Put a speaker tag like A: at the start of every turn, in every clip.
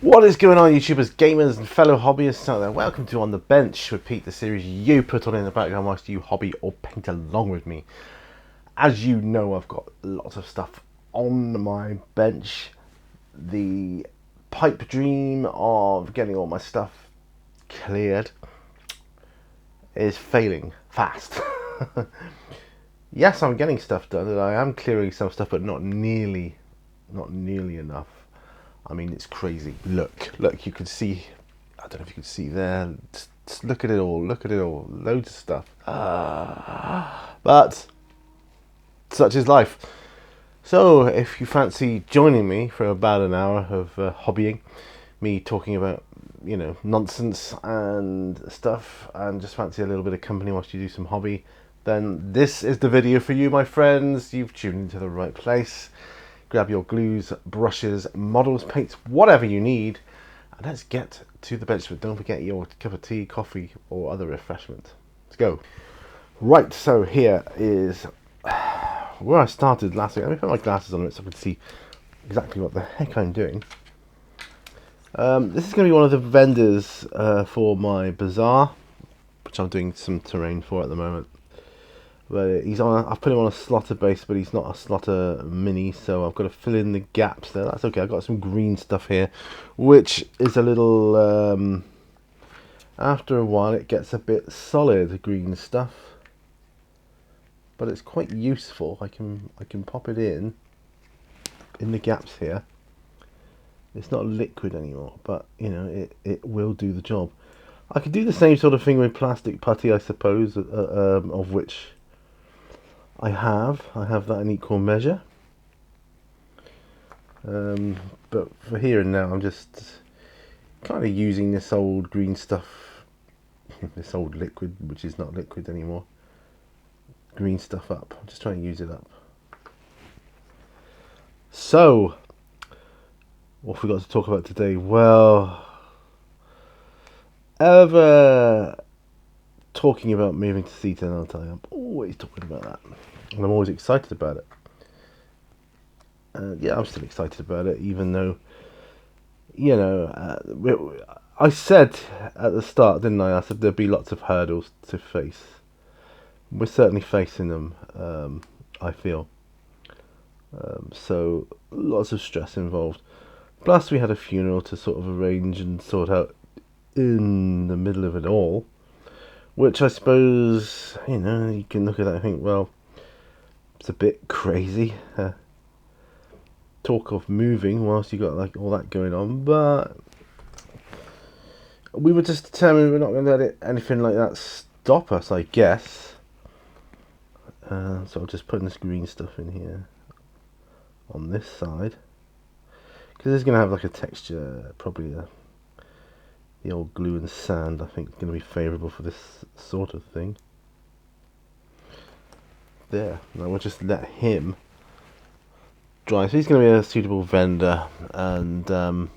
A: What is going on, YouTubers, gamers and fellow hobbyists out there? Welcome to On the Bench with Pete, the series you put on in the background whilst you hobby or paint along with me. As you know, I've got lots of stuff on my bench. The pipe dream of getting all my stuff cleared is failing fast. Yes, I'm getting stuff done and I am clearing some stuff, but not nearly enough. I mean, it's crazy. Look, you can see, I don't know if you can see there, just look at it all, loads of stuff. But such is life. So if you fancy joining me for about an hour of hobbying, me talking about, you know, nonsense and stuff, and just fancy a little bit of company whilst you do some hobby, then this is the video for you, my friends. You've tuned into the right place. Grab your glues, brushes, models, paints, whatever you need, and let's get to the bench. But don't forget your cup of tea, coffee, or other refreshment. Let's go. Right, so here is where I started last week. Let me put my glasses on it so I can see exactly what the heck I'm doing. This is going to be one of the vendors for my Bazaar, which I'm doing some terrain for at the moment. But I've put him on a slotter base, but he's not a slotter mini, so I've got to fill in the gaps there. That's okay. I've got some green stuff here, which is a little, after a while it gets a bit solid, green stuff. But it's quite useful. I can pop it in the gaps here. It's not liquid anymore, but you know, it will do the job. I could do the same sort of thing with plastic putty, I suppose, of which I have that in equal measure, but for here and now I'm just kind of using this old green stuff, this old liquid, which is not liquid anymore, green stuff up. I'm just trying to use it up. So what have we got to talk about today? Well, ever talking about moving to C10, I'll tell you, I'm always talking about that. And I'm always excited about it. Yeah, I'm still excited about it, even though, you know, I said at the start, didn't I? I said there'd be lots of hurdles to face. We're certainly facing them, I feel. So, lots of stress involved. Plus, we had a funeral to sort of arrange and sort out in the middle of it all. Which I suppose, you know, you can look at that and think, well, it's a bit crazy. Talk of moving whilst you got like all that going on, but we were just determined we're not going to let anything like that stop us, I guess. So I'll just put this green stuff in here on this side, because it's going to have like a texture, probably the old glue and sand, I think, is going to be favourable for this sort of thing. There. Now we'll just let him dry. So he's going to be a suitable vendor, and I've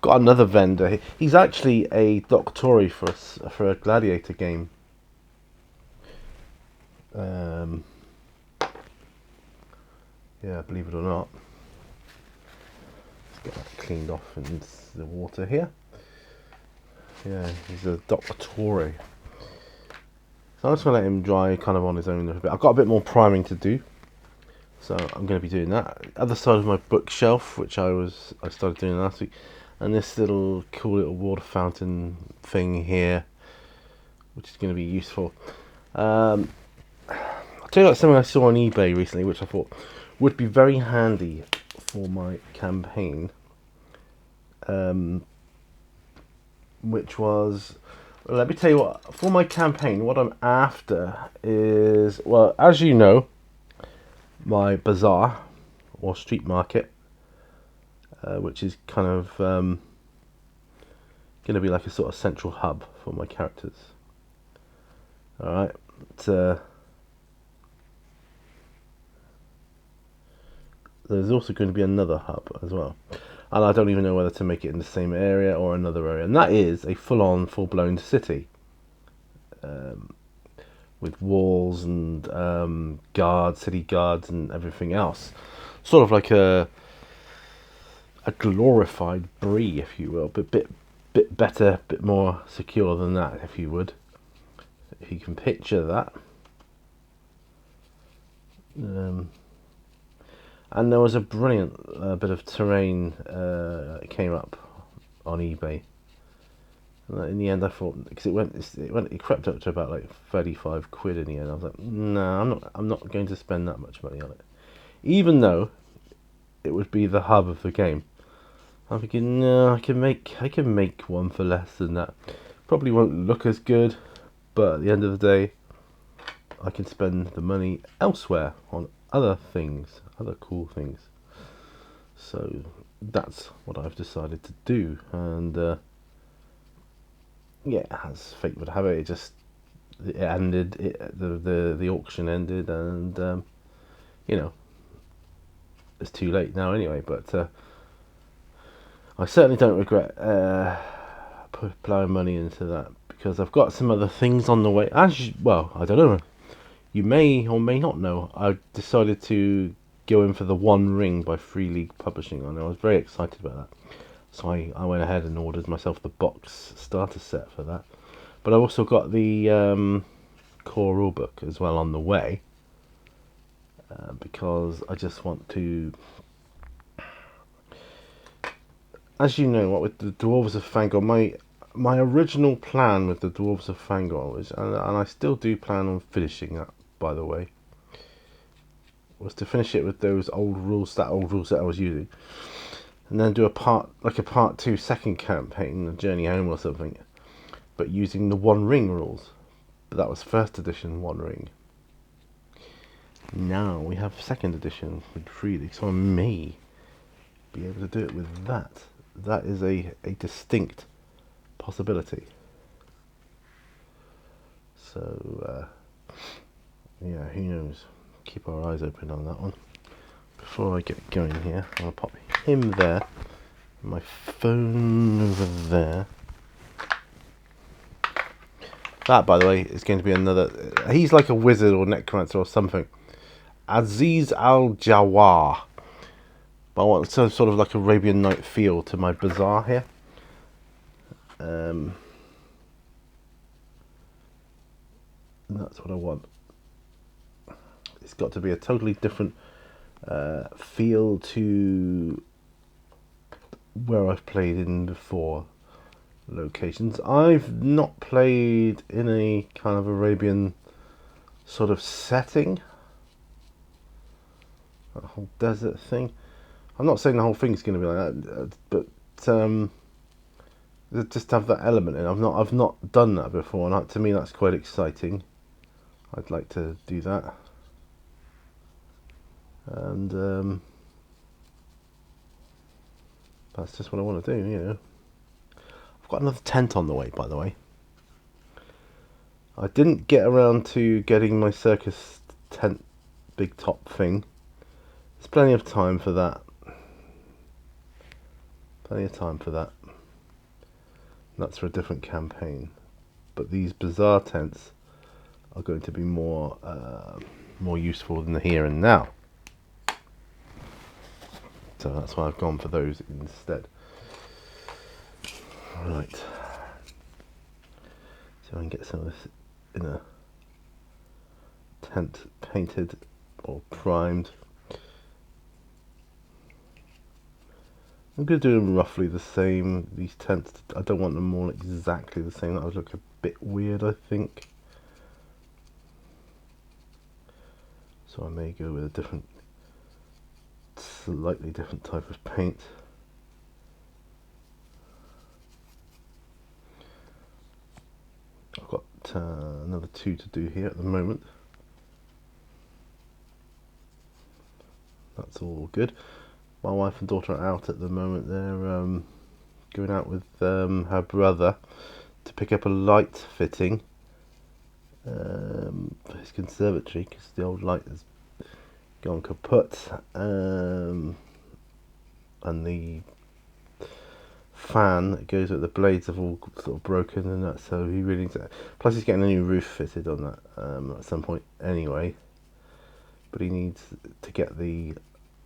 A: got another vendor. He's actually a doctori for a gladiator game. Yeah, believe it or not. Let's get that cleaned off in the water here. Yeah, he's a doctori. So I'm just going to let him dry kind of on his own a bit. I've got a bit more priming to do, so I'm going to be doing that. Other side of my bookshelf, which I started doing last week, and this cool little water fountain thing here, which is going to be useful. I'll tell you about something I saw on eBay recently, which I thought would be very handy for my campaign. Which was, well, let me tell you what, for my campaign, what I'm after is, well, as you know, my bazaar, or street market, which is kind of going to be like a sort of central hub for my characters. Alright, there's also going to be another hub as well. And I don't even know whether to make it in the same area or another area. And that is a full-blown city. With walls and city guards and everything else. Sort of like a a glorified brie, if you will, but bit better, bit more secure than that, if you would. If you can picture that. And there was a brilliant bit of terrain that came up on eBay. And in the end, I thought, because it crept up to about like 35 quid in the end. I was like, no, I'm not going to spend that much money on it, even though it would be the hub of the game. I'm thinking, no, I can make one for less than that. Probably won't look as good, but at the end of the day, I can spend the money elsewhere on other things, other cool things. So that's what I've decided to do, and yeah, as fate would have it, it ended. The auction ended, and you know, it's too late now anyway. But I certainly don't regret plowing money into that, because I've got some other things on the way. Well, I don't know. You may or may not know, I decided to go in for the One Ring by Free League Publishing, and I was very excited about that. So I went ahead and ordered myself the box starter set for that. But I've also got the core rulebook as well on the way, because I just want to, as you know, what with the Dwarves of Fangor, my original plan with the Dwarves of Fangor was, and I still do plan on finishing that, by the way, was to finish it with those old rules, that old rule set I was using, and then do a part 2 second campaign, a Journey Home or something, but using the One Ring rules. But that was first edition One Ring. Now we have second edition with Free League, so I may be able to do it with that. That is a distinct possibility. So yeah, who knows? Keep our eyes open on that one. Before I get going here, I'll pop him there, my phone over there. That, by the way, is going to be another. He's like a wizard or necromancer or something. Aziz Al-Jawar. But I want sort of like Arabian Night feel to my Bazaar here. That's what I want. It's got to be a totally different feel to where I've played in before locations. I've not played in a kind of Arabian sort of setting. That whole desert thing. I'm not saying the whole thing's going to be like that, but just have that element in. I've not done that before, and to me that's quite exciting. I'd like to do that, and that's just what I want to do. You know, I've got another tent on the way, by the way. I didn't get around to getting my circus tent big top thing. There's plenty of time for that. That's for a different campaign. But these Bazaar tents are going to be more useful than the here and now. So that's why I've gone for those instead. Right. So I can get some of this inner tent painted or primed. I'm going to do them roughly the same. These tents, I don't want them all exactly the same. That would look a bit weird, I think. So I may go with a slightly different type of paint. I've got another 2 to do here at the moment. That's all good. My wife and daughter are out at the moment. They're going out with her brother to pick up a light fitting for his conservatory, because the old light has gone kaput, and the fan that goes with the blades have all sort of broken and that, so he really needs to, plus he's getting a new roof fitted on that at some point anyway, but he needs to get the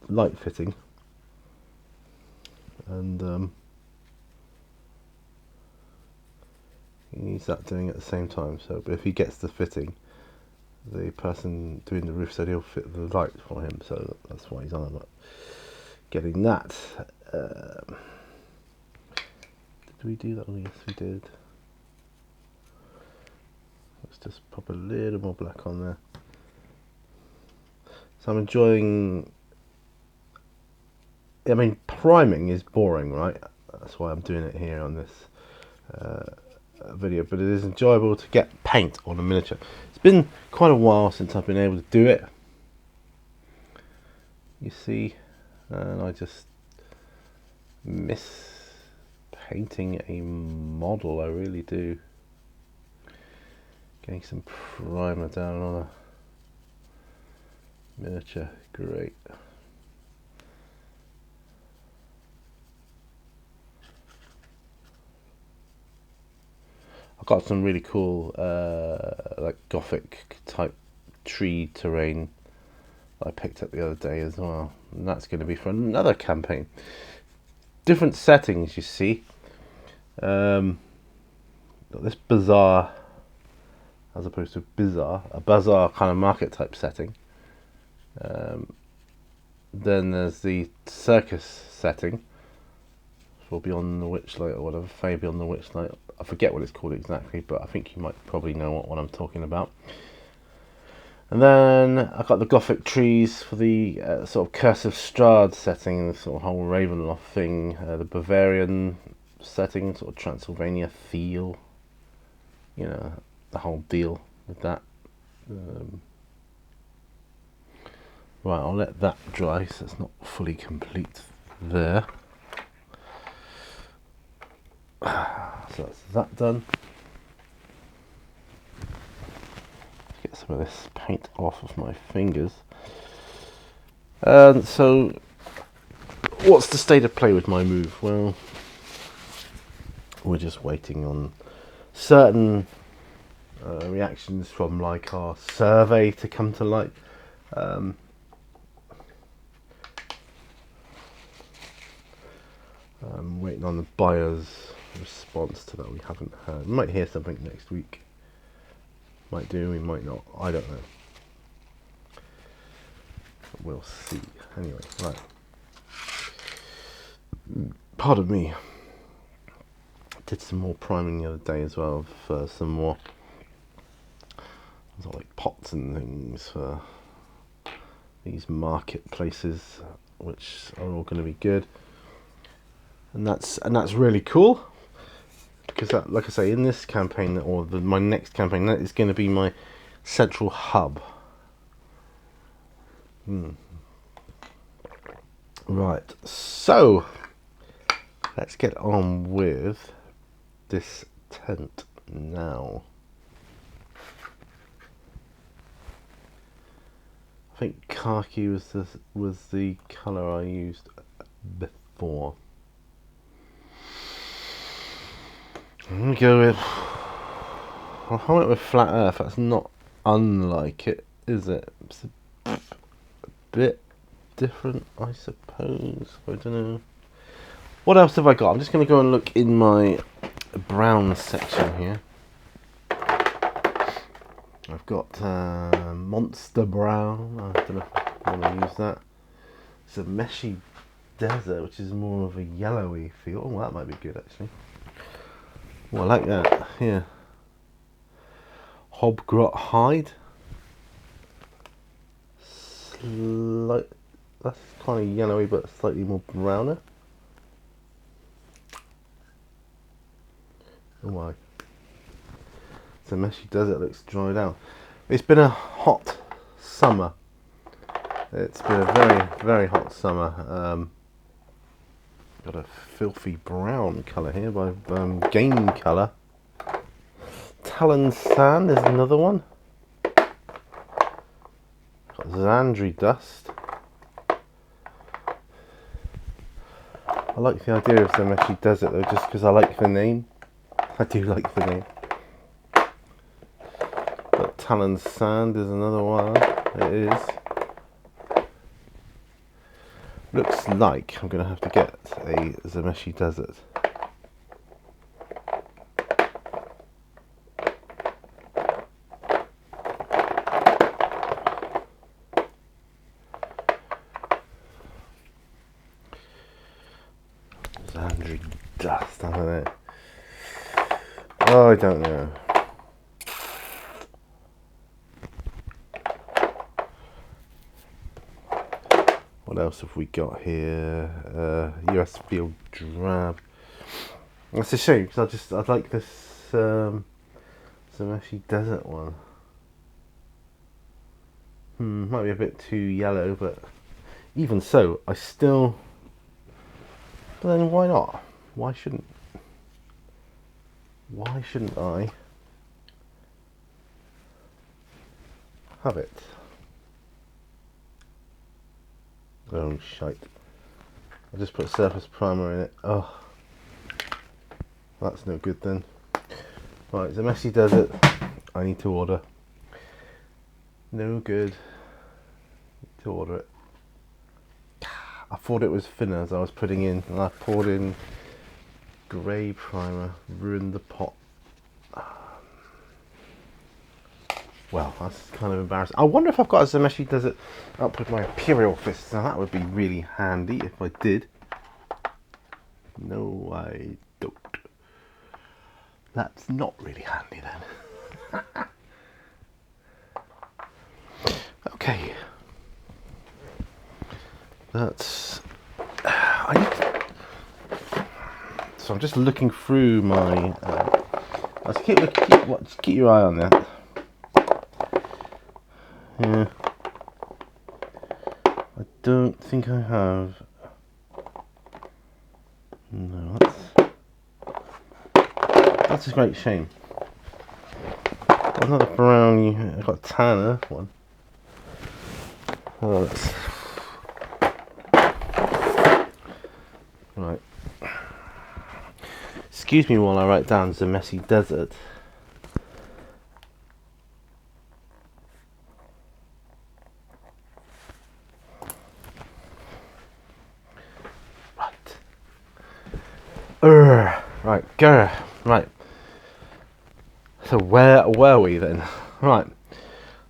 A: light fitting. and he needs that doing at the same time. So, but if he gets the fitting, the person doing the roof said he'll fit the light for him, so that's why he's on about getting that. Did we do that? Oh, yes, we did. Let's just pop a little more black on there. So I'm enjoying. I mean, priming is boring, right? That's why I'm doing it here on this video. But it is enjoyable to get paint on a miniature. It's been quite a while since I've been able to do it. You see, and I just miss painting a model. I really do. Getting some primer down on a miniature, great. I've got some really cool like Gothic type tree terrain that I picked up the other day as well, and that's going to be for another campaign. Different settings, you see. Got this Bazaar as opposed to a Bazaar kind of market type setting. Then there's the circus setting for Beyond the Witchlight or whatever, Fae Beyond the Witchlight. I forget what it's called exactly, but I think you might probably know what I'm talking about. And then I've got the Gothic trees for the sort of Curse of Strahd setting, the sort of whole Ravenloft thing, the Bavarian setting, sort of Transylvania feel, you know, the whole deal with that. Right, I'll let that dry, so it's not fully complete there. So that's that done. Get some of this paint off of my fingers. And so, what's the state of play with my move? Well, we're just waiting on certain reactions from like our survey to come to light. I'm waiting on the buyer's response to that. We haven't heard. We might hear something next week. Might do, we might not. I don't know. But we'll see. Anyway, right. Pardon me. Did some more priming the other day as well for some more like pots and things for these marketplaces, which are all going to be good. And that's really cool, because that, like I say, in this campaign or my next campaign, that is going to be my central hub. Right, so let's get on with this tent now. I think khaki was the colour I used before. I'm going to go with... I went with Flat Earth. That's not unlike it, is it? It's a bit different, I suppose. I don't know. What else have I got? I'm just going to go and look in my brown section here. I've got Monster Brown. I don't know if I want to use that. It's a Meshy Desert, which is more of a yellowy feel. Oh, that might be good, actually. Oh, I like that, yeah. Hobgrot Hide. That's kind of yellowy, but slightly more browner. Oh my. It's a Meshy Desert, looks dried out. It's been a hot summer. It's been a very, very hot summer. Got a filthy brown colour here by Game Colour. Talon Sand is another one. Got Xandri Dust. I like the idea of the Meshy Desert though, just because I like the name. I do like the name. But Talon Sand is another one. It is. Looks like I'm going to have to get a Zameshi Desert. Zandri dust, I don't know. Oh, I don't know. What else have we got here? US Field Drab. That's a shame because I'd like this Zameshi Desert one. Might be a bit too yellow, but even so, I still. But then why not? Why shouldn't I have it? Oh shite. I just put surface primer in it. Oh, that's no good then. Right, it's a messy desert. I need to order. No good. Need to order it. I thought it was thinner as I was putting in, and I poured in grey primer, ruined the pot. Well, that's kind of embarrassing. I wonder if I've got a Zameshi Desert up with my Imperial Fists. Now that would be really handy if I did. No, I don't. That's not really handy then. Okay. That's. So I'm just looking through my. Let's keep your eye on that. Yeah. I don't think I have. No, that's a great shame. Another brownie. I've got a tanner one. Oh, that's right. Excuse me while I write down the messy desert. Right, go. Right. So where were we then? Right.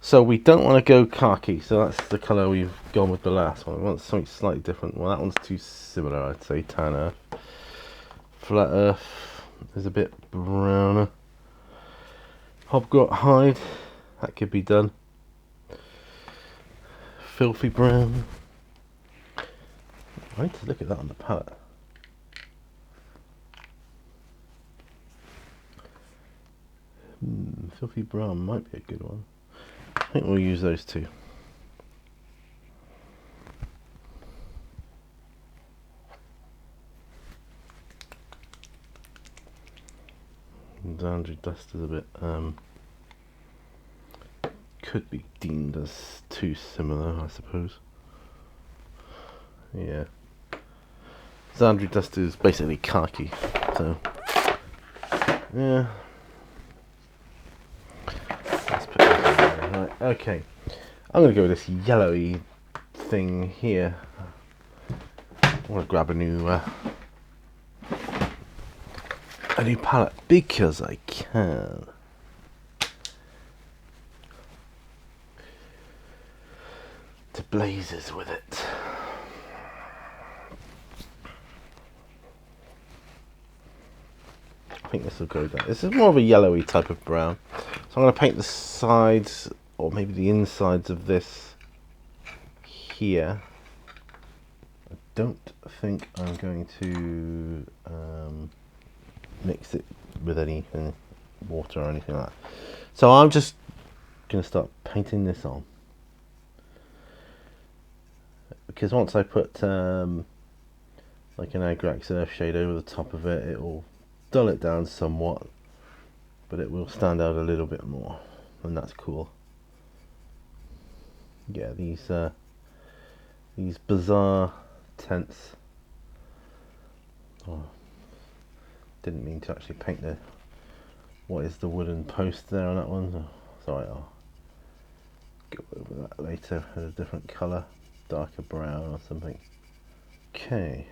A: So we don't want to go khaki, so that's the colour we've gone with the last one. We want something slightly different. Well, that one's too similar, I'd say. Tan Earth. Flat Earth is a bit browner. Hobgot Hide, that could be done. Filthy Brown. I need to look at that on the palette. Filthy Brown might be a good one. I think we'll use those two. Dandry Dust is a bit could be deemed as too similar, I suppose. Yeah. Zandri Dust is basically khaki, so yeah. Let's put this in there. Right, okay. I'm gonna go with this yellowy thing here. I want to grab a new palette because I can. To blazes with it. I think this will go there. This is more of a yellowy type of brown. So I'm going to paint the sides, or maybe the insides of this here. I don't think I'm going to mix it with any water or anything like that. So I'm just going to start painting this on. Because once I put like an Agrax Earth shade over the top of it, it will dull it down somewhat, but it will stand out a little bit more, and that's cool. Yeah, these Bazaar tents. Oh, didn't mean to actually paint what is the wooden post there on that one. Oh, sorry, I'll go over that later in a different colour, darker brown or something. Okay.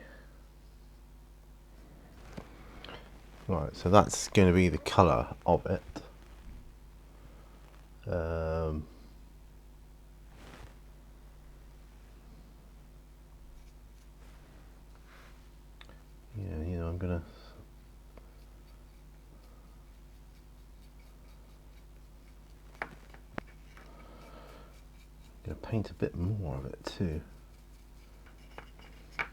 A: Right, so that's going to be the colour of it. Yeah, you know, I'm gonna paint a bit more of it too. I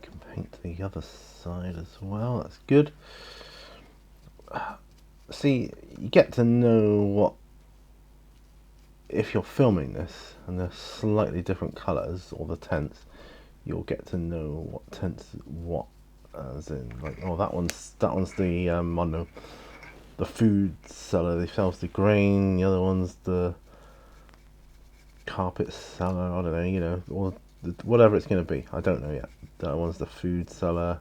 A: can paint the other side as well. That's good. See, you get to know what, if you're filming this and they're slightly different colours, or the tents, you'll get to know what tents what, as in, like, oh, that one's the I don't know, the food seller, they sells the grain. The other one's the carpet seller. I don't know, you know, or whatever it's going to be. I don't know yet. That one's the food seller.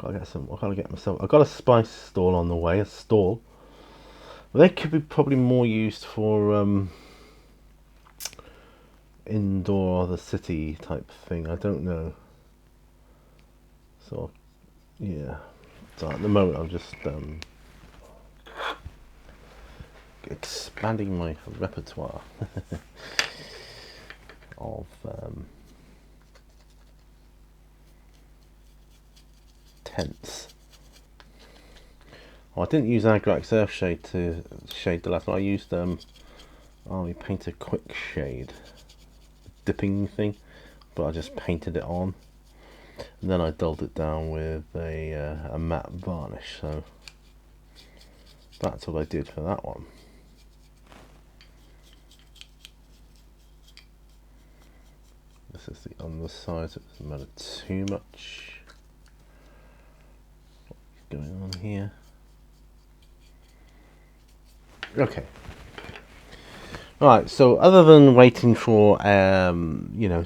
A: I've got a spice stall on the way. A stall. Well, they could be probably more used for indoor, the city type thing. I don't know. So yeah. So at the moment, I'm just expanding my repertoire of tents. Oh, I didn't use Agrax Earthshade to shade the last one. I used Army Painter Quick Shade dipping thing, but I just painted it on, and then I dulled it down with a matte varnish. So that's what I did for that one. This is the underside, so it doesn't matter too much what's going on here. Okay. Right, so other than waiting for you know,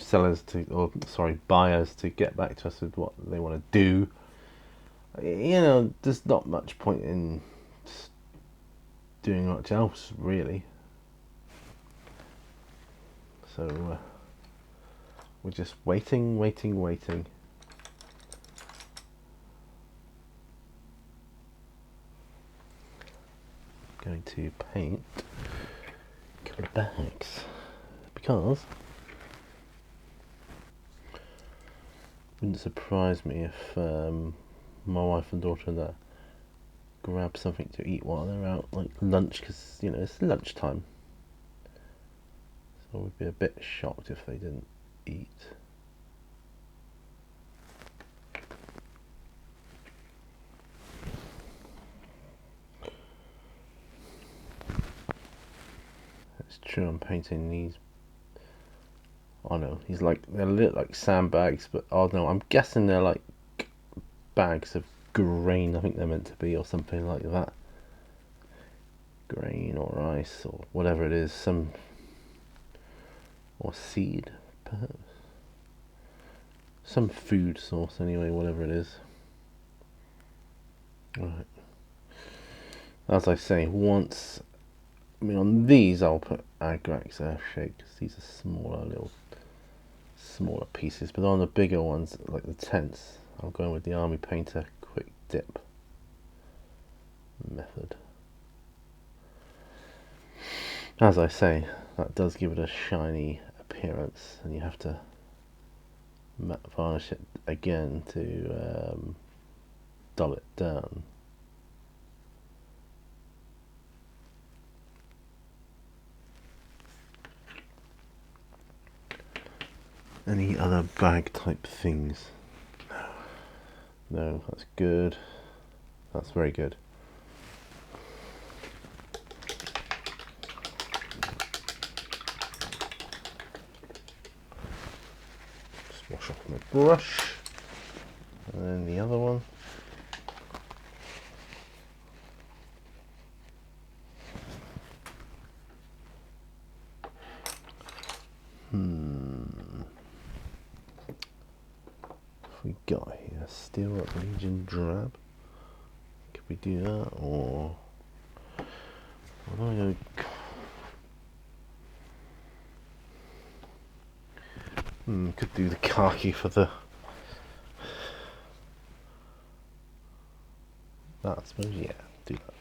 A: buyers to get back to us with what they want to do, you know, there's not much point in doing much else really. So we're just waiting. Going to paint a couple of bags because it wouldn't surprise me if my wife and daughter and that grab something to eat while they're out, like lunch, because you know it's lunchtime. So we'd be a bit shocked if they didn't eat. It's true, I'm painting these. Oh no, they're lit like sandbags, but oh no, I'm guessing they're like bags of grain. I think they're meant to be, or something like that. Grain or rice or whatever it is, or seed, perhaps. Some food source anyway, whatever it is. Right. As I say, on these I'll put Agrax Earthshade because these are smaller pieces, but on the bigger ones, like the tents, I'm going with the Army Painter Quick Dip method. As I say, that does give it a shiny appearance, and you have to matte varnish it again to dull it down. Any other bag type things? No, that's good. That's very good. Just wash off my brush. And then the other one. We got here Steel Legion Drab. Could we do that, or what do I go? Could do the khaki for the... that, I suppose, yeah, do that.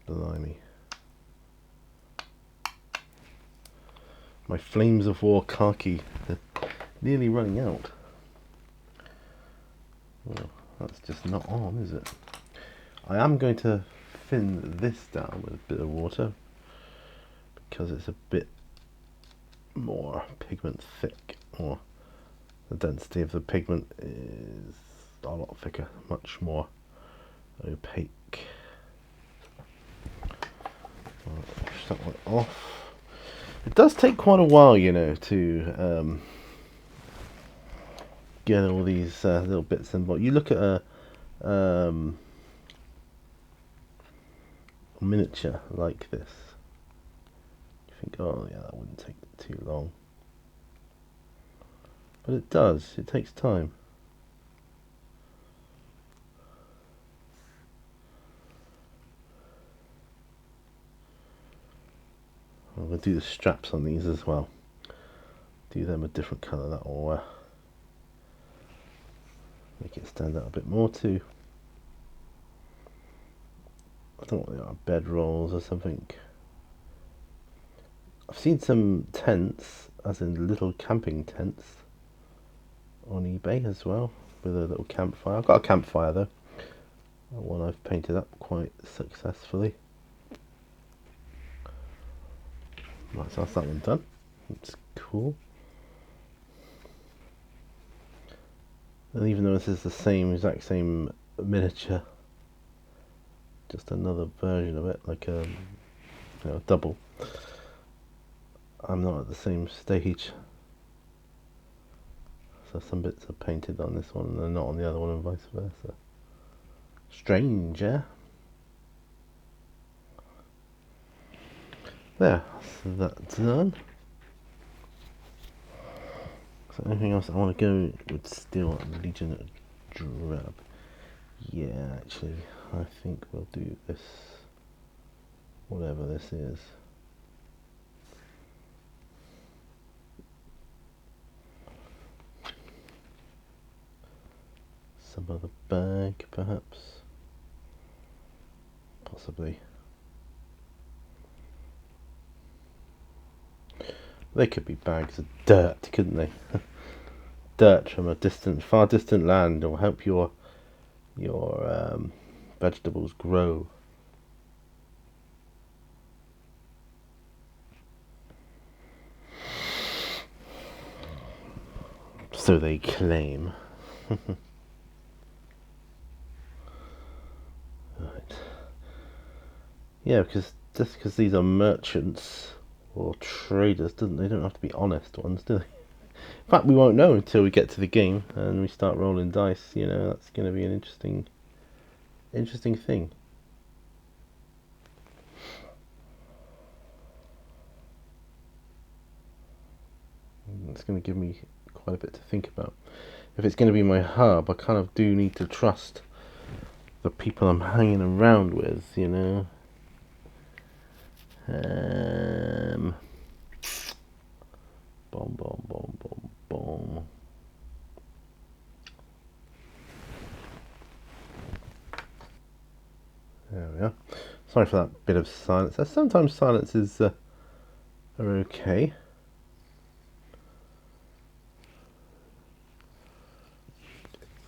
A: Blimey. My Flames of War khaki, they're nearly running out. Well, that's just not on, is it? I am going to thin this down with a bit of water because it's a bit more pigment thick, or the density of the pigment is a lot thicker, much more opaque. Wash that one off. It does take quite a while, you know, to get all these little bits and bobs. You look at a miniature like this, you think, oh yeah, that wouldn't take too long. But it does, it takes time. I'm going to do the straps on these as well. Do them a different colour, that will make it stand out a bit more too. I don't know what they are, bed rolls or something. I've seen some tents, as in little camping tents, on eBay as well, with a little campfire. I've got a campfire though, one I've painted up quite successfully. Right, so that's that one done. It's cool. And even though this is the same, exact same miniature, just another version of it, like a double, I'm not at the same stage. So some bits are painted on this one and they're not on the other one, and vice versa. Strange, yeah? There, so that's done. So anything else I want to go with Steel Legion Drab? Yeah, actually, I think we'll do this, whatever this is. Some other bag, perhaps? Possibly. They could be bags of dirt, couldn't they? Dirt from a distant, far distant land will help your vegetables grow. So they claim. Right. Yeah, because just because these are merchants or traders, they don't have to be honest ones, do they? In fact, we won't know until we get to the game and we start rolling dice. You know, that's going to be an interesting thing. It's going to give me quite a bit to think about. If it's going to be my hub, I kind of do need to trust the people I'm hanging around with, you know. Boom, boom, boom, boom, boom. There we are. Sorry for that bit of silence. Sometimes silences are okay.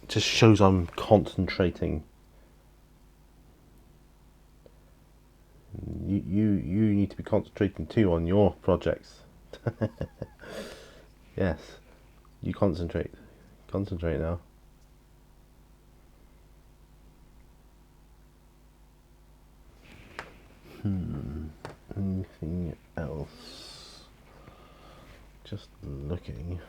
A: It just shows I'm concentrating. You need to be concentrating too on your projects. Yes, you concentrate now. Anything else? Just looking.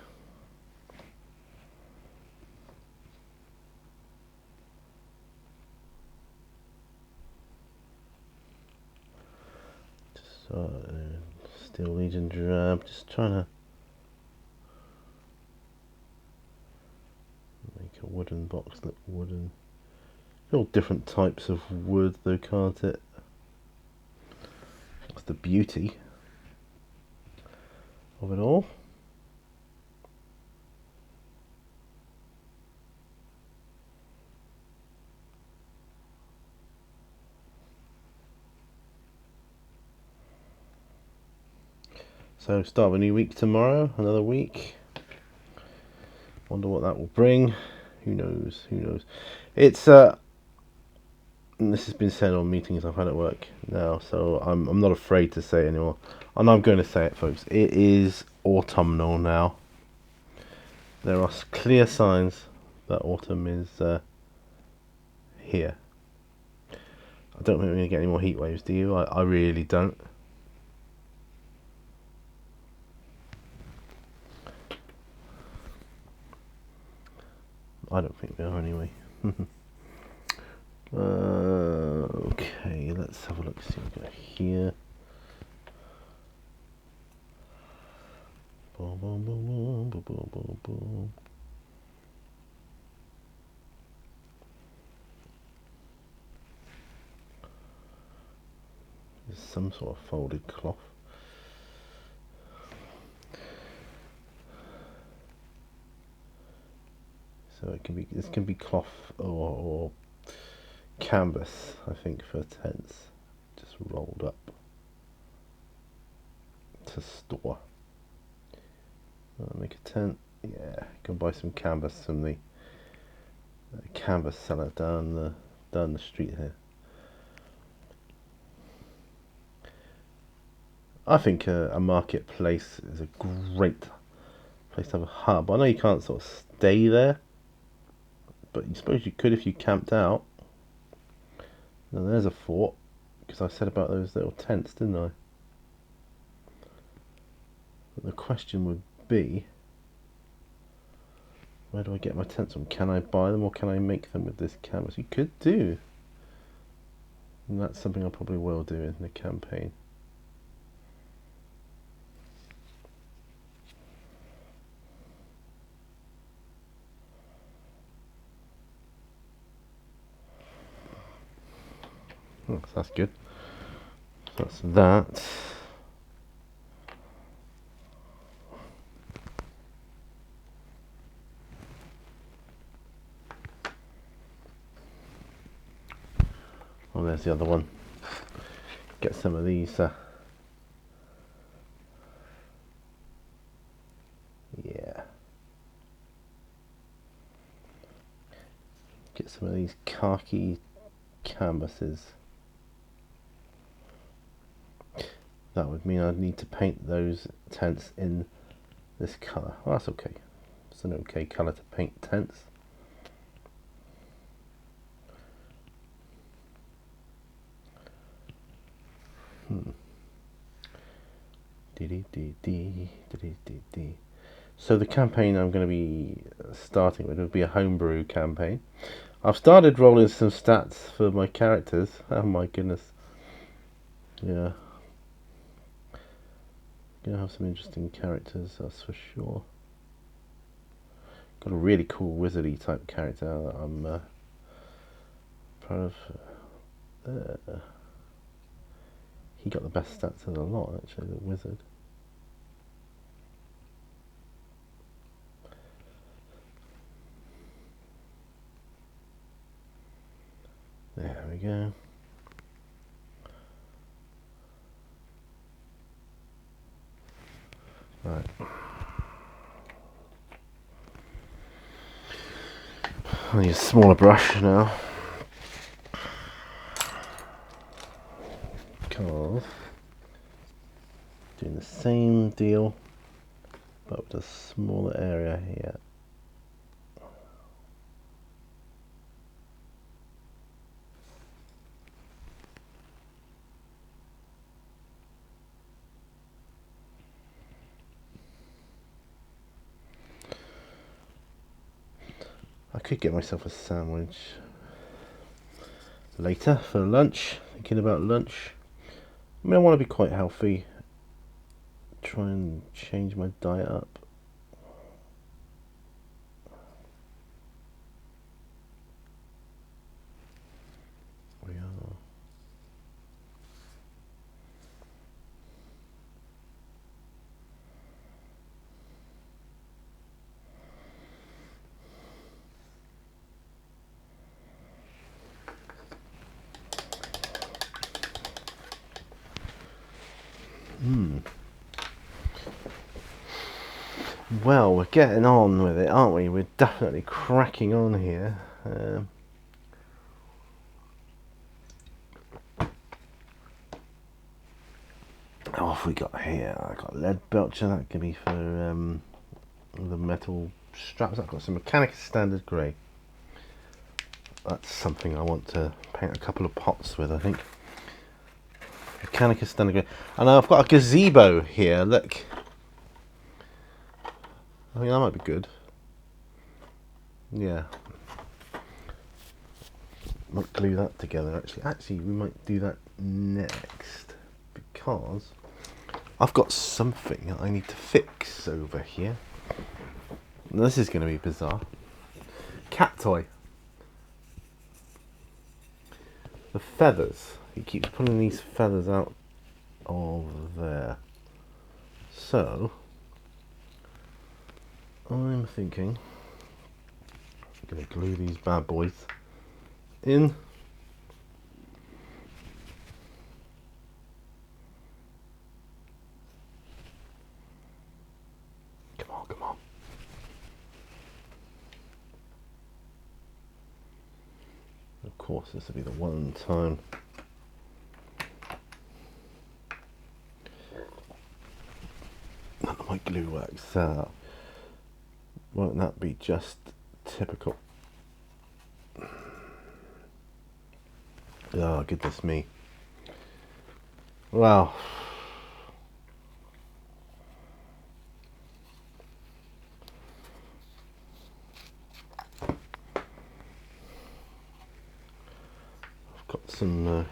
A: Steel Legion Drab, just trying to make a wooden box look wooden. All different types of wood though, can't it? That's the beauty. of it all. So start of a new week tomorrow, another week. Wonder what that will bring. Who knows? Who knows? It's and this has been said on meetings I've had at work now, so I'm not afraid to say it anymore. And I'm going to say it, folks. It is autumnal now. There are clear signs that autumn is here. I don't think we're going to get any more heat waves, do you? I really don't. I don't think we are anyway. Okay, let's have a look. See what we got here. Boom, boom, boom, boom, boom, boom, boom, boom. There's some sort of folded cloth. So it can be, this can be cloth or canvas, I think, for tents, just rolled up to store. Make a tent. Yeah, go buy some canvas from the canvas seller down the street here. I think a marketplace is a great place to have a hub. I know you can't sort of stay there, but I suppose you could if you camped out. Now there's a thought, because I said about those little tents, didn't I? But the question would be, where do I get my tents from? Can I buy them or can I make them with this canvas? You could do. And that's something I probably will do in the campaign. Oh, so that's good. So that's that. Oh, there's the other one. Get some of these. Yeah. Get some of these khaki canvases. That would mean I'd need to paint those tents in this colour. Well, that's okay. It's an okay colour to paint tents. So the campaign I'm going to be starting with would be a homebrew campaign. I've started rolling some stats for my characters. Oh my goodness. Yeah. Gonna have some interesting characters, that's for sure. Got a really cool wizardy type character that I'm proud of. He got the best stats of the lot, actually, the wizard. There we go. Right. I'll use a smaller brush now. Because doing the same deal, but with a smaller area here. I could get myself a sandwich later for lunch. Thinking about lunch. I mean, I want to be quite healthy. Try and change my diet up. We are. Well, we're getting on with it, aren't we? We're definitely cracking on here. What have we got here? I've got lead belcher, that could be for the metal straps. I've got some Mechanicus Standard Grey. That's something I want to paint a couple of pots with, I think. Mechanicus Standard Grey. And I've got a gazebo here, look. I think that might be good. Yeah. Might glue that together actually. Actually, we might do that next because I've got something that I need to fix over here. Now, this is going to be bizarre. Cat toy. The feathers. He keeps pulling these feathers out of there. So, I'm thinking I'm going to glue these bad boys in. Come on, come on. Of course, this will be the one time. None of my glue works out. Won't that be just typical? Oh, goodness me. Wow. I've got some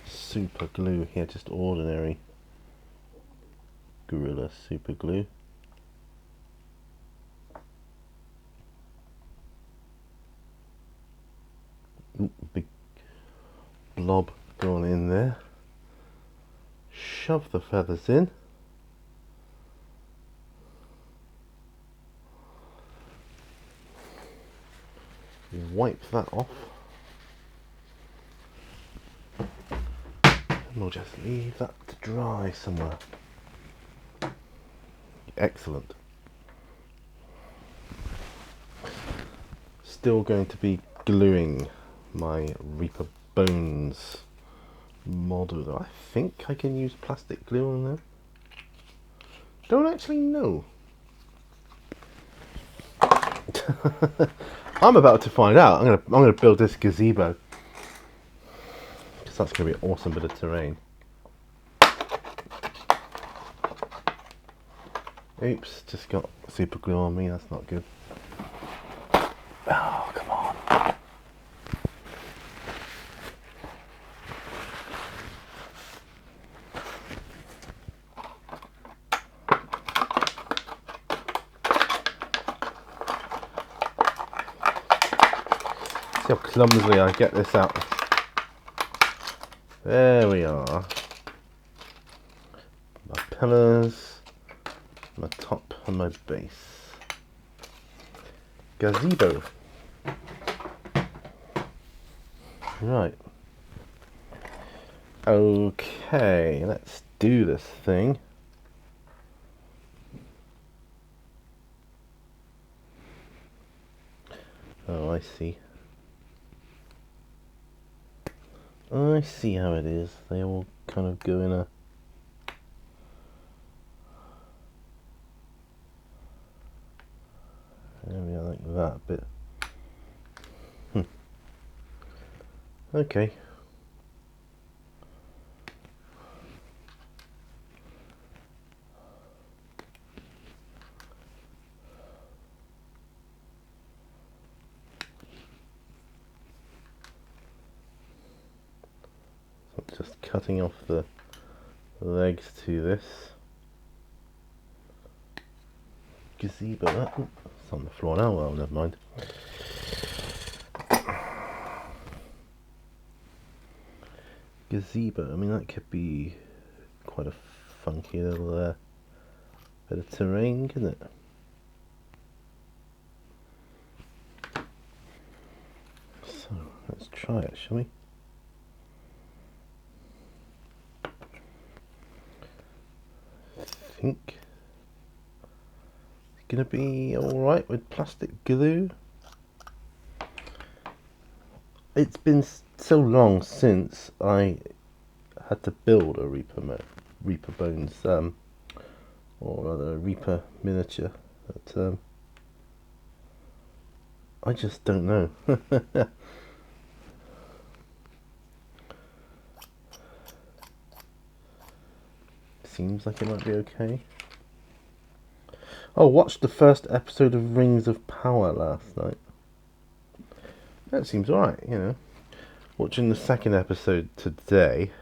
A: super glue here, just ordinary Gorilla super glue. Ooh, big blob gone in there. Shove the feathers in. Wipe that off. And we'll just leave that to dry somewhere. Excellent. Still going to be gluing my Reaper Bones model. I think I can use plastic glue on there. Don't actually know. I'm about to find out. I'm gonna build this gazebo because that's gonna be an awesome bit of terrain. Oops, just got super glue on me. That's not good. Oh, come on. See how clumsily I get this out. There we are. My pillars, my top and my base. Gazebo. Right. Okay, let's do this thing. Oh, I see. I see how it is. They all kind of go in a... area like that bit. Okay. So I'm just cutting off the legs to this gazebo. Oh, it's on the floor now. Well, never mind. Gazebo. I mean, that could be quite a funky little bit of terrain, couldn't it? So let's try it, shall we? I think gonna be alright with plastic glue. It's been so long since I had to build a Reaper Bones, or rather a Reaper miniature, that I just don't know. Seems like it might be okay. Oh, watched the first episode of Rings of Power last night. That seems alright, you know. Watching the second episode today.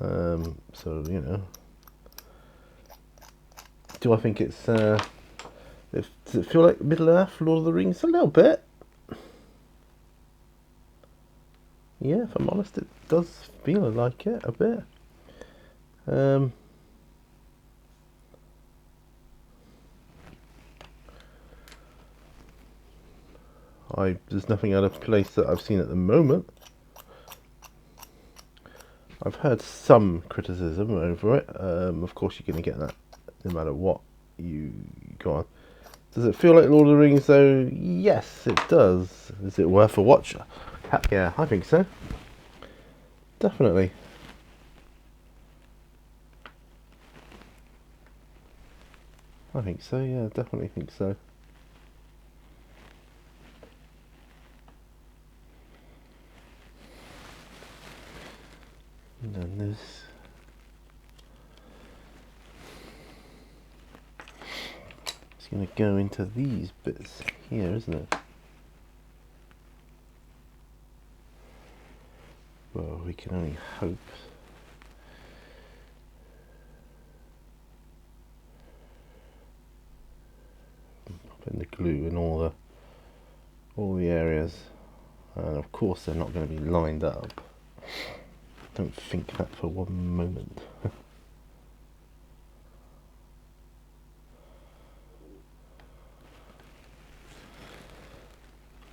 A: So, you know. Do I think it's, does it feel like Middle Earth, Lord of the Rings? A little bit. Yeah, if I'm honest, it does feel like it, a bit. There's nothing out of place that I've seen at the moment. I've heard some criticism over it. Of course, you're going to get that no matter what you go on. Does it feel like Lord of the Rings, though? Yes, it does. Is it worth a watch? Yeah, I think so. Definitely. I think so, yeah, definitely think so. And then there's... It's going to go into these bits here, isn't it? Well, we can only hope. Putting the glue in all the areas, and of course they're not going to be lined up. Don't think that for one moment.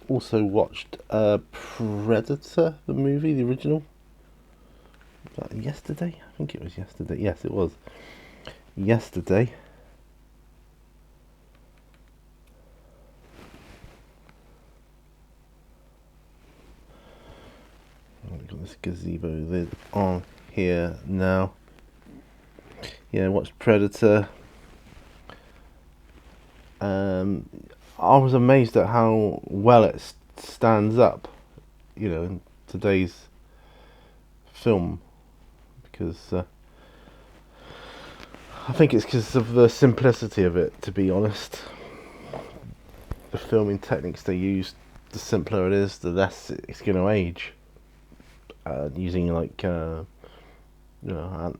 A: Also watched Predator, the movie, the original. Was that yesterday? I think it was yesterday. Yes, it was yesterday. I've got this gazebo lid on here now. Yeah, watched Predator. I was amazed at how well it stands up, you know, in today's film, because I think it's because of the simplicity of it, to be honest. The filming techniques they use, the simpler it is, the less it's going to age. Using like, you know,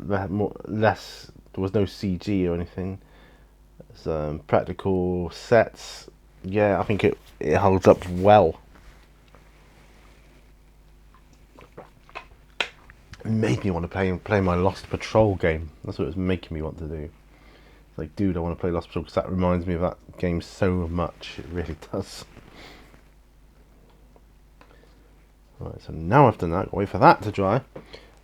A: less, there was no CG or anything. It's practical sets. Yeah, I think it holds up well. It made me want to play my Lost Patrol game. That's what it was making me want to do. It's like, dude, I want to play Lost Patrol because that reminds me of that game so much. It really does. Right, so now I've done that, I'll wait for that to dry.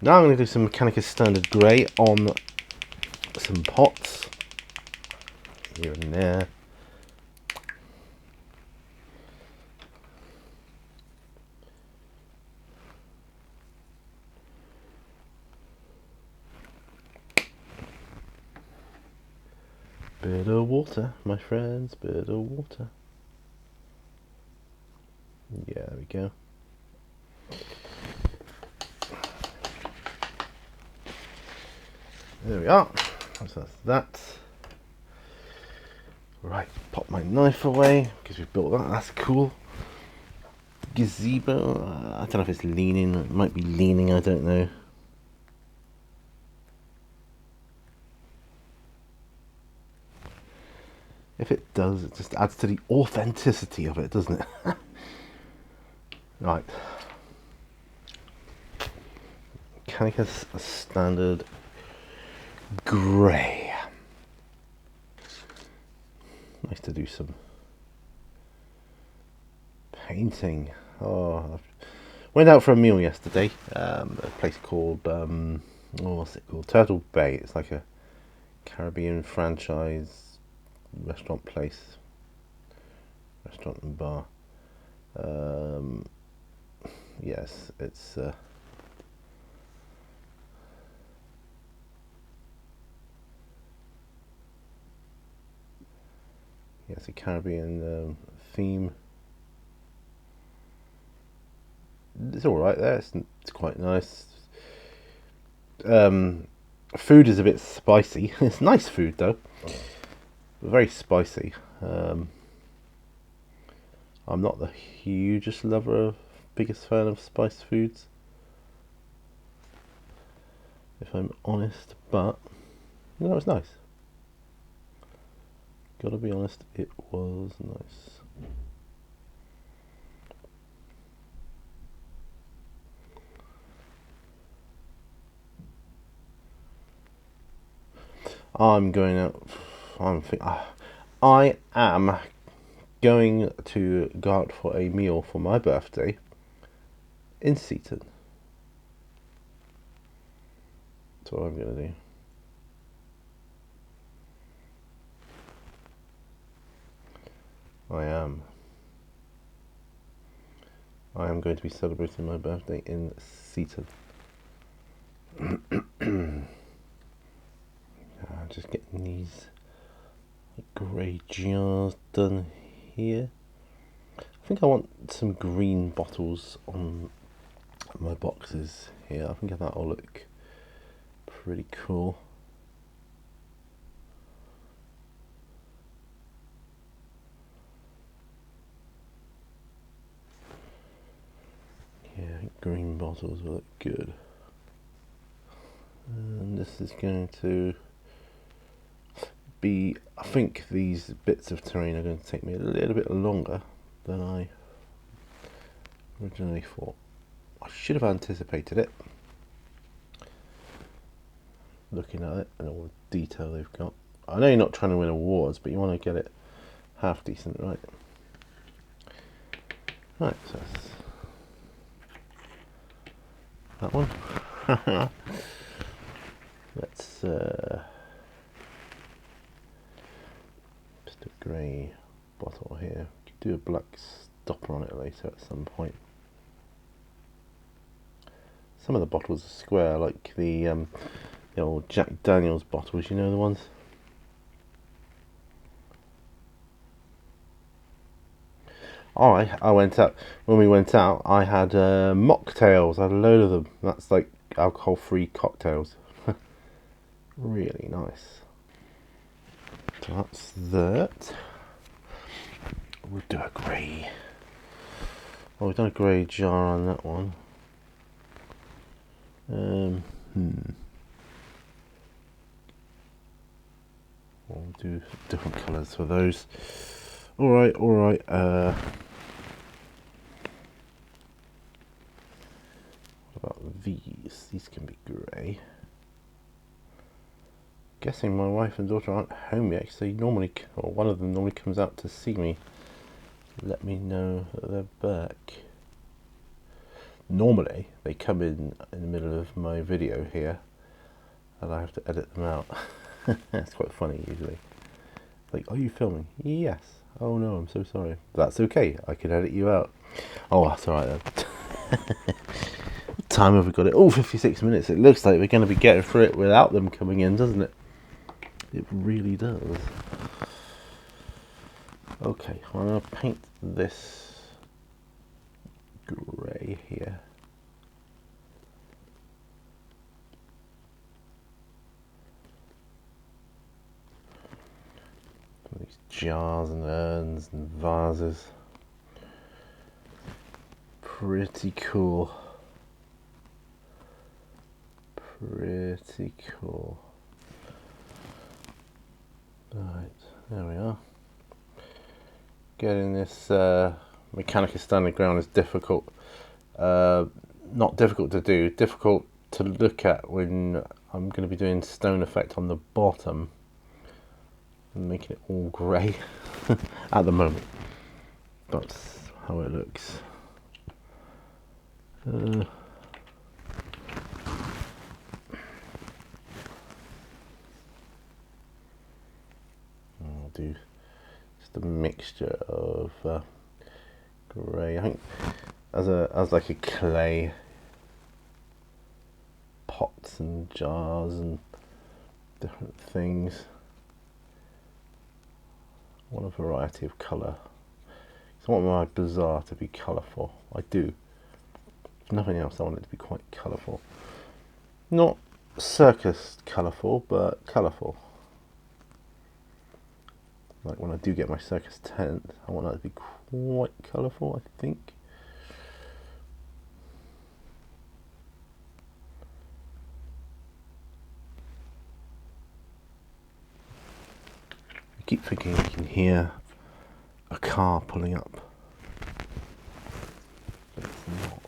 A: Now I'm going to do some Mechanicus Standard Grey on some pots. Here and there. Bit of water, my friends, bit of water. Yeah, there we go. There we are. So that's that. Right, pop my knife away because we've built that. That's cool. Gazebo. I don't know if it's leaning. It might be leaning. I don't know. If it does, it just adds to the authenticity of it, doesn't it? Right. Mechanicus Standard Grey. Nice to do some painting. Oh, I went out for a meal yesterday. A place called what's it called? Turtle Bay. It's like a Caribbean franchise restaurant place, restaurant and bar. Yes, it's a Caribbean theme. It's all right there. It's quite nice. Food is a bit spicy. It's nice food though, very spicy. I'm not the hugest biggest fan of spiced foods, if I'm honest, but no, it's nice. Gotta be honest, it was nice. I'm going out. I am going to go out for a meal for my birthday in Seaton. That's what I'm going to do. I am going to be celebrating my birthday in Seaton. Just getting these grey jars done here. I think I want some green bottles on my boxes here. I think that'll look pretty cool. Yeah, green bottles will look good. And this is going to be, I think these bits of terrain are going to take me a little bit longer than I originally thought. I should have anticipated it, looking at it and all the detail they've got. I know you're not trying to win awards, but you want to get it half decent, right? Right, so that's that one. Let's just a grey bottle here. Could do a black stopper on it later at some point. Some of the bottles are square, like the old Jack Daniels bottles, you know, the ones. I went out, when we went out, I had mocktails. I had a load of them. That's like alcohol-free cocktails. Really nice. So that's that. We'll do a grey. Oh, we've done a grey jar on that one. We'll do different colours for those. Alright. What about these? These can be grey. Guessing my wife and daughter aren't home yet, because they normally, or one of them normally comes out to see me. Let me know that they're back. Normally, they come in the middle of my video here, and I have to edit them out. It's quite funny usually. Like, are you filming? Yes. Oh no, I'm so sorry. That's okay, I can edit you out. Oh, that's alright then. What time have we got it? Oh, 56 minutes. It looks like we're going to be getting through it without them coming in, doesn't it? It really does. Okay, I'm going to paint this grey here. These jars and urns and vases. Pretty cool. Pretty cool. Right, there we are. Getting this Mechanicus standing ground is difficult. Not difficult to do, difficult to look at when I'm going to be doing stone effect on the bottom and making it all grey at the moment. That's how it looks. I'll do just a mixture of grey. I think as like a clay pots and jars and different things. I want a variety of colour. I want my Bazaar to be colourful. I do. If nothing else, I want it to be quite colourful. Not circus colourful, but colourful. Like when I do get my circus tent, I want that to be quite colourful, I think. I keep thinking I can hear a car pulling up. But it's not.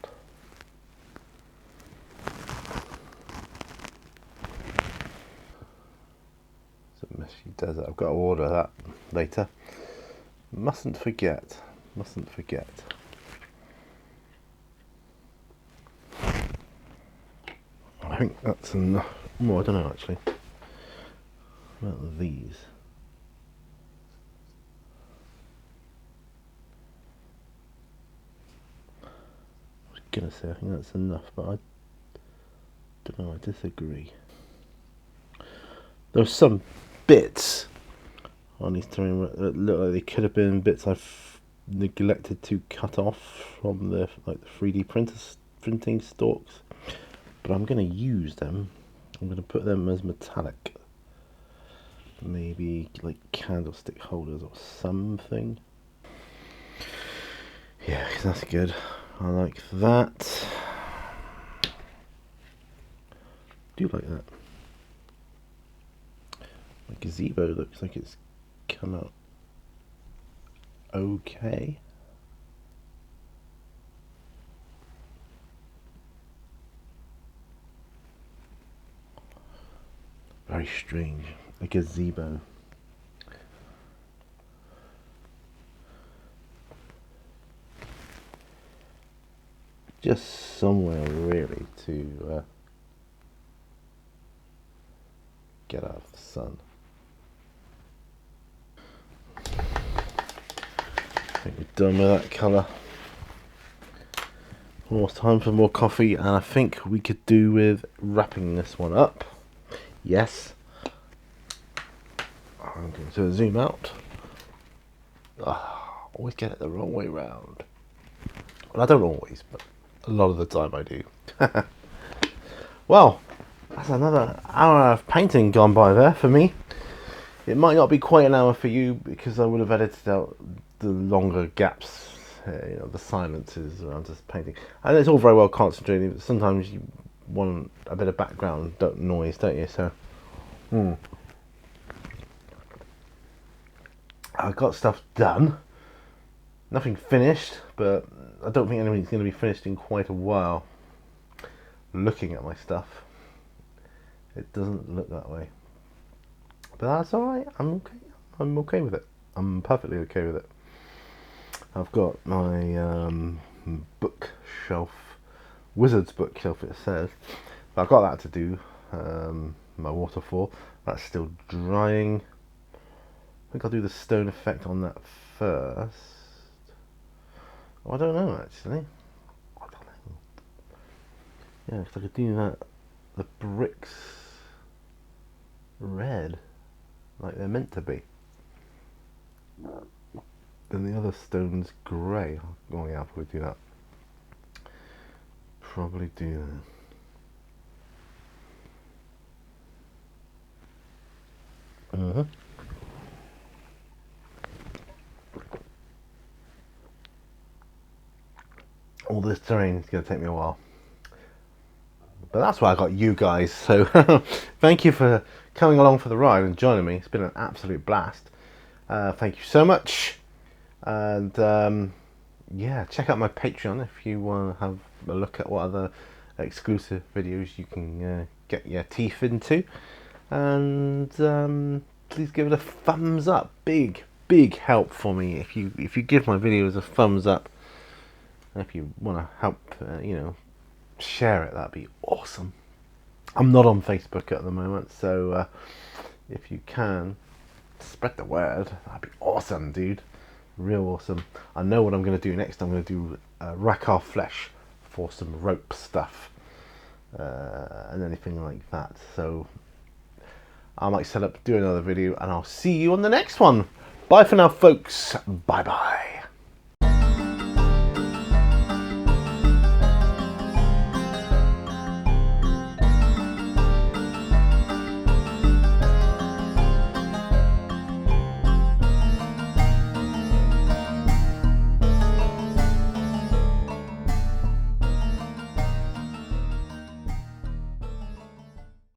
A: It's a messy desert. I've got to order that later. Mustn't forget. Mustn't forget. I think that's enough. Oh, I don't know actually. What about these? I was gonna say I think that's enough, but I don't know. I disagree. There are some bits on these terrain that look like they could have been bits I've neglected to cut off from the 3D printing stalks, but I'm going to use them. I'm going to put them as metallic, maybe like candlestick holders or something. Yeah, that's good. I like that. Do like that. My gazebo looks like it's come out okay. Very strange, a gazebo. Just somewhere really to get out of the sun. I think we're done with that colour. More time for more coffee, and I think we could do with wrapping this one up. Yes. I'm going to zoom out. Always get it the wrong way round. Well, I don't always, but a lot of the time I do. Well, that's another hour of painting gone by there for me. It might not be quite an hour for you because I would have edited out the longer gaps, the silences around just painting. And it's all very well concentrating, but sometimes you want a bit of background noise, don't you? So, I got stuff done. Nothing finished, but I don't think anything's going to be finished in quite a while. Looking at my stuff, it doesn't look that way. But that's alright, I'm okay. I'm okay with it. I'm perfectly okay with it. I've got my bookshelf, wizard's bookshelf it says. But I've got that to do. My waterfall, that's still drying. I think I'll do the stone effect on that first. Oh, I don't know actually. I don't know. Yeah, because I could do that. The bricks red, like they're meant to be. And the other stone's grey. Oh yeah, I'll probably do that. Probably do that. All this terrain is going to take me a while. But that's why I got you guys. So thank you for coming along for the ride and joining me. It's been an absolute blast. Thank you so much. And yeah, check out my Patreon if you want to have a look at what other exclusive videos you can get your teeth into. And please give it a thumbs up. Big help for me if you give my videos a thumbs up. And if you want to help, share it, that'd be awesome. I'm not on Facebook at the moment, so if you can spread the word. That'd be awesome, dude. Real awesome. I know what I'm going to do next. I'm going to do rack our flesh for some rope stuff and anything like that. So I might set up, do another video, and I'll see you on the next one. Bye for now, folks. Bye bye.